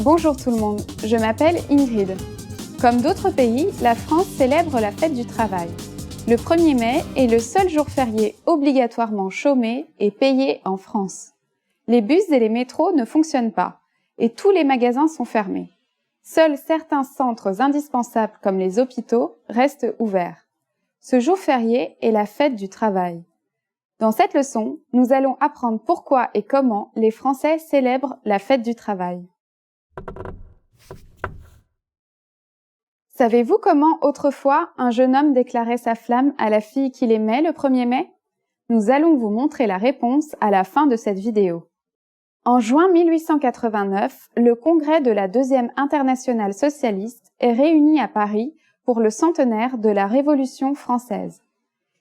Bonjour tout le monde, je m'appelle Ingrid. Comme d'autres pays, la France célèbre la fête du travail. Le 1er mai est le seul jour férié obligatoirement chômé et payé en France. Les bus et les métros ne fonctionnent pas et tous les magasins sont fermés. Seuls certains centres indispensables comme les hôpitaux restent ouverts. Ce jour férié est la fête du travail. Dans cette leçon, nous allons apprendre pourquoi et comment les Français célèbrent la fête du travail. Savez-vous comment autrefois un jeune homme déclarait sa flamme à la fille qu'il aimait le 1er mai? Nous allons vous montrer la réponse à la fin de cette vidéo. En juin 1889, le congrès de la Deuxième Internationale socialiste est réuni à Paris pour le centenaire de la Révolution française.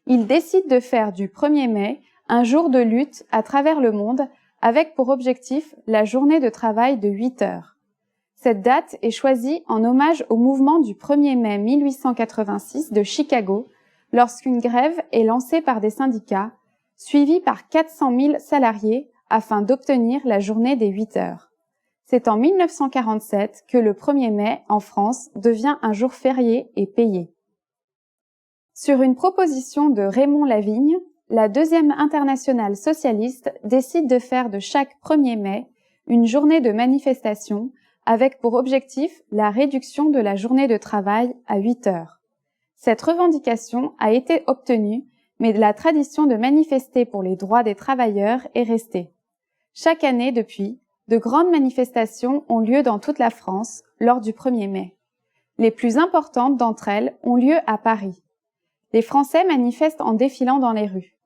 Il décide de faire du 1er mai un jour de lutte à travers le monde avec pour objectif la journée de travail de 8 heures. Cette date est choisie en hommage au mouvement du 1er mai 1886 de Chicago, lorsqu'une grève est lancée par des syndicats, suivie par 400 000 salariés afin d'obtenir la journée des 8 heures. C'est en 1947 que le 1er mai, en France, devient un jour férié et payé. Sur une proposition de Raymond Lavigne, la Deuxième Internationale socialiste décide de faire de chaque 1er mai une journée de manifestation avec pour objectif la réduction de la journée de travail à 8 heures. Cette revendication a été obtenue, mais la tradition de manifester pour les droits des travailleurs est restée. Chaque année depuis, de grandes manifestations ont lieu dans toute la France lors du 1er mai. Les plus importantes d'entre elles ont lieu à Paris. Les Français manifestent en défilant dans les rues.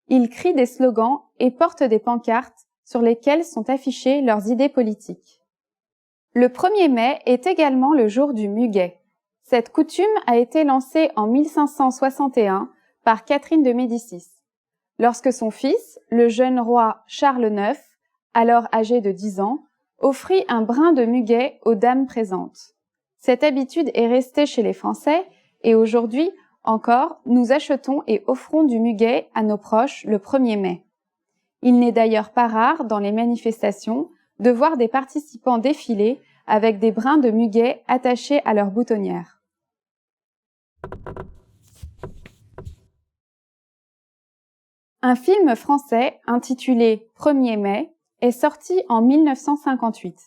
Ils crient des slogans et portent des pancartes sur lesquelles sont affichées leurs idées politiques. Le 1er mai est également le jour du muguet. Cette coutume a été lancée en 1561 par Catherine de Médicis, lorsque son fils, le jeune roi Charles IX, alors âgé de 10 ans, offrit un brin de muguet aux dames présentes. Cette habitude est restée chez les Français et aujourd'hui encore, nous achetons et offrons du muguet à nos proches le 1er mai. Il n'est d'ailleurs pas rare dans les manifestations de voir des participants défiler avec des brins de muguet attachés à leur boutonnière. Un film français intitulé 1er mai est sorti en 1958.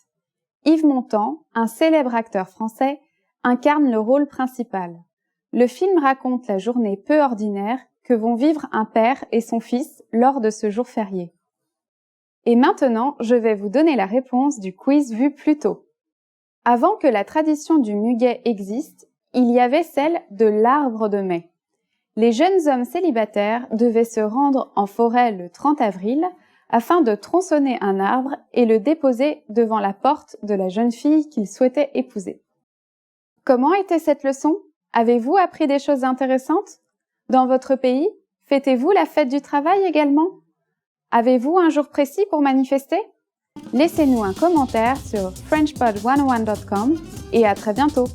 Yves Montand, un célèbre acteur français, incarne le rôle principal. Le film raconte la journée peu ordinaire que vont vivre un père et son fils lors de ce jour férié. Et maintenant, je vais vous donner la réponse du quiz vu plus tôt. Avant que la tradition du muguet existe, il y avait celle de l'arbre de mai. Les jeunes hommes célibataires devaient se rendre en forêt le 30 avril afin de tronçonner un arbre et le déposer devant la porte de la jeune fille qu'ils souhaitaient épouser. Comment était cette leçon? Avez-vous appris des choses intéressantes? Dans votre pays, fêtez-vous la fête du travail également? Avez-vous un jour précis pour manifester? Laissez-nous un commentaire sur frenchpod101.com et à très bientôt!